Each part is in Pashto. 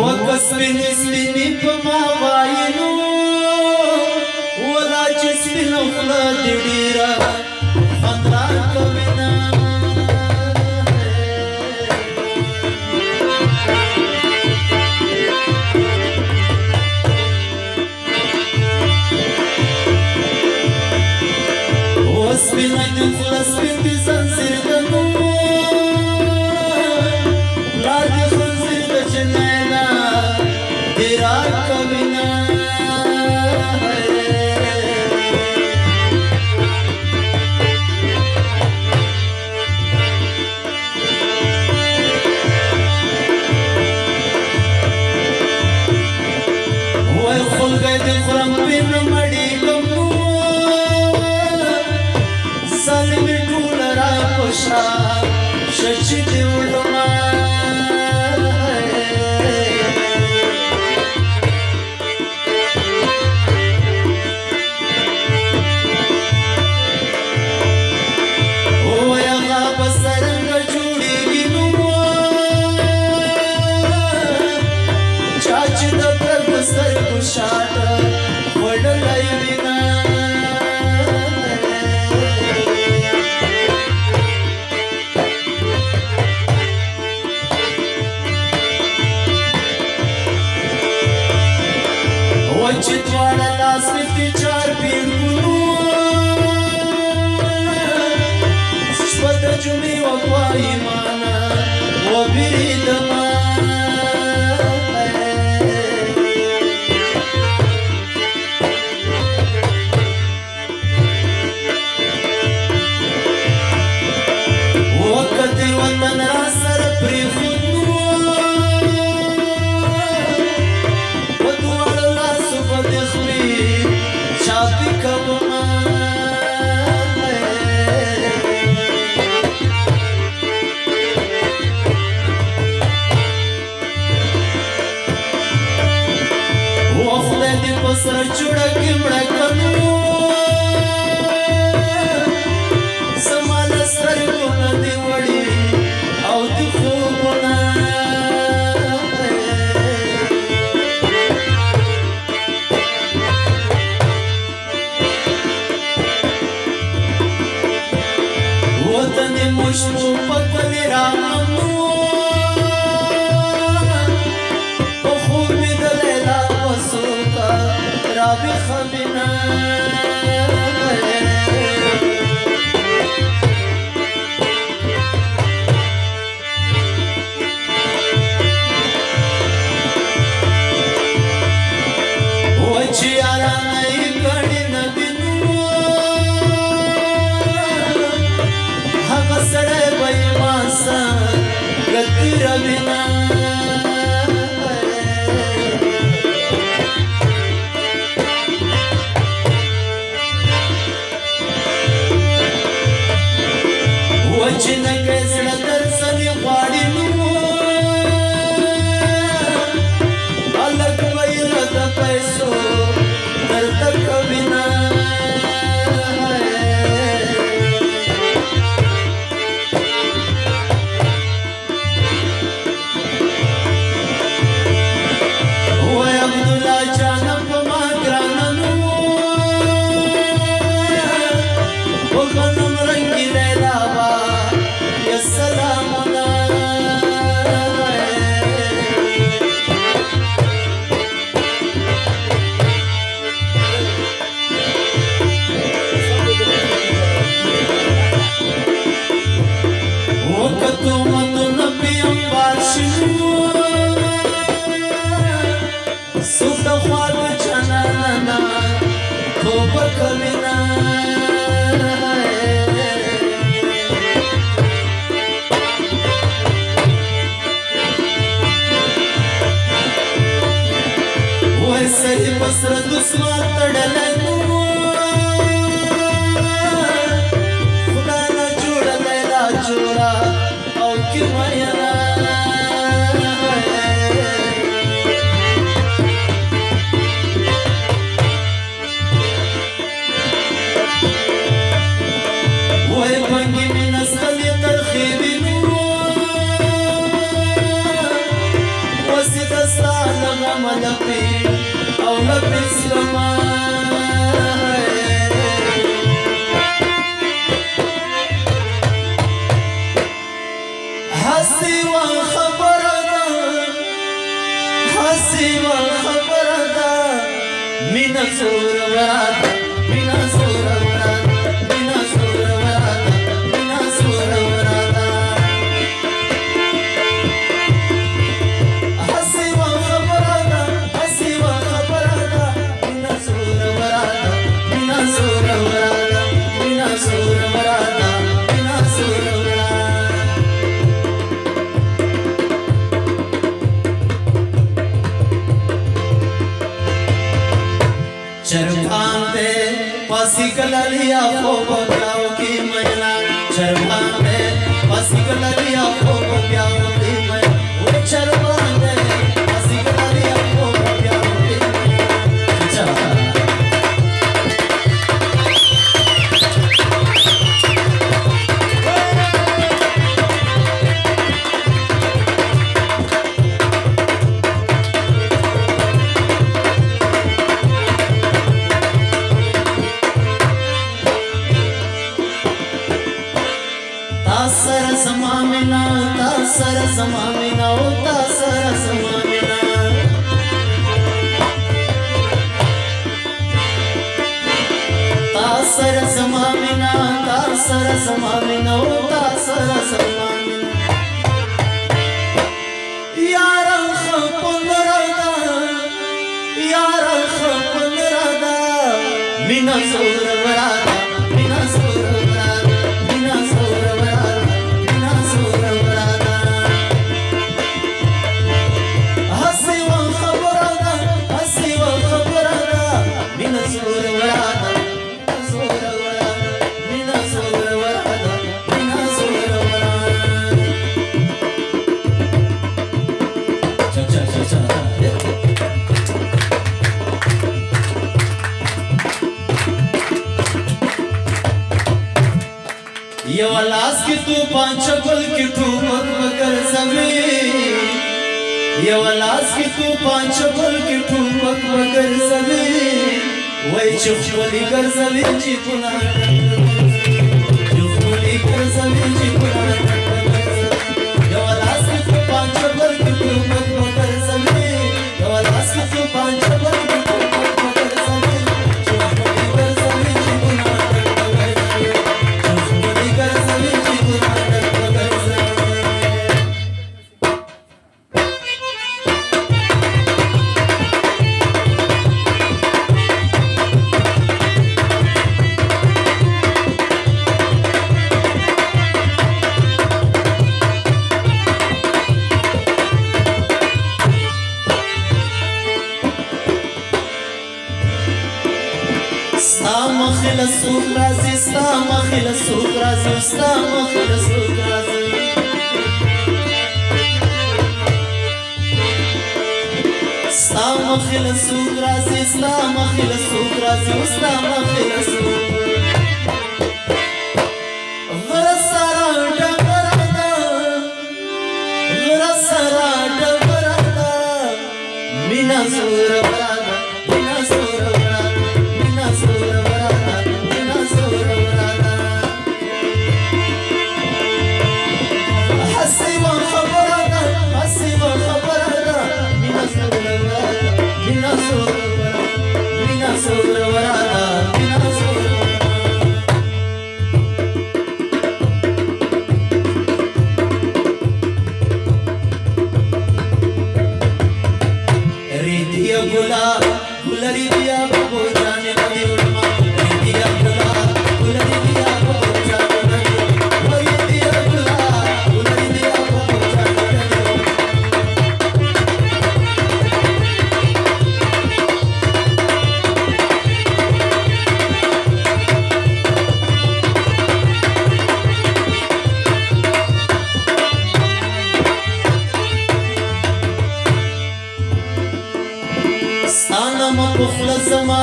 وکسبین سپینی پا ما وائنو ولا چه سپین اخلا دی ډیرا خندان کوینا سپین دی خلا سپین دی زنزیر دنو لار دی خنزیر د جنینا دیرا کوینا وای خلګه دی خرم پین مړی کوم سالمی ټول را پښا شچ دی وړما چتواړه لاس کې چار پیړونو شپه د جمعې وکوا ایمانا وبریدما وکتې وطن را سره پرېښودنو چاپی کوما وخله دی پسر چوڑا کی مڑکنو سمال سرگونا دی وڑی او دی خوبنا وطن مشتو پکل رامنو خوب می دلیلا وسوکا رابی خبینا وچی آرانائی کڑی نبینو سڑے بھائی ماسا گتی روینا وچن کیسڑ درسنی خواری نو الگ بھائی رد پیسو درد کبینا کما هستی و خبر ده هستی و خبر ده مینا سور وراد مینا سور وراد مینا سور وراد مینا سور وراد هستی و خبر ده هستی و خبر ده مینا سور وراد مینا سور وراد مینا سور وراد مینا سور وراد चरभान दे पासी कलरिया को बब्याओ की मैना चरभान दे पासी कलरिया को बब्याओ की मैना वो चरभान दे पासी कलरिया को बब्याओ की मैना तासर समामिना तासर समामिना ओ तासर समामिना तासर समामिना तासर समामिना ओ तासर समामिना यार खपनरदा यार खपनरदा मिना जोर बरादा मिना जोर बरादा मिना जोर यवलास की तू पांच बल की तू मगर सवे यवलास की तू पांच बल की तू मगर सवे वही चुपली कर सवे जी पुना चुपली कर सवे जी पुना यवलास की तू पांच बल की तू मगर सवे यवलास की तू पांच बल की तू मगर सवे चुपली कर सवे जी पुना مخل سوق رازي ستا مخل سوق رازي ستا مخل سوق رازي ستا مخل سوق رازي ستا مخل سوق رازي ستا مخل سوق غرسرا دبردا غرسرا دبردا مینا زور برادا مینا زور برادا مینا زور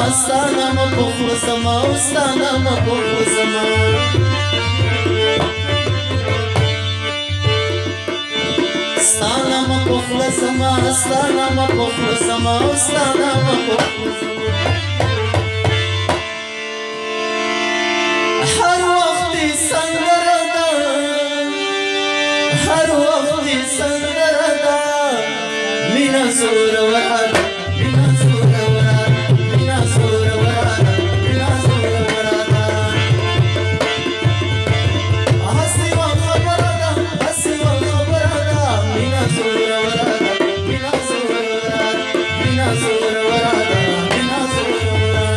استانا ما بخل زما استانا ما بخل زما استانا ما بخل سما استانا مخلص سما استانا مخلص هر وقت سندردا هر وقت سندردا مینا سور وراد مینا سور وراد مینا سور وراد مینا سور وراد هسي وخبردا هسي وخبردا مینا سور وراد مینا سور وراد مینا سور وراد مینا سور وراد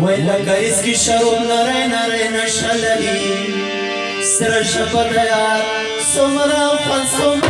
ویلکه اسکی شروب نره نره نشللی سر شپد یار سمرا خان سمرا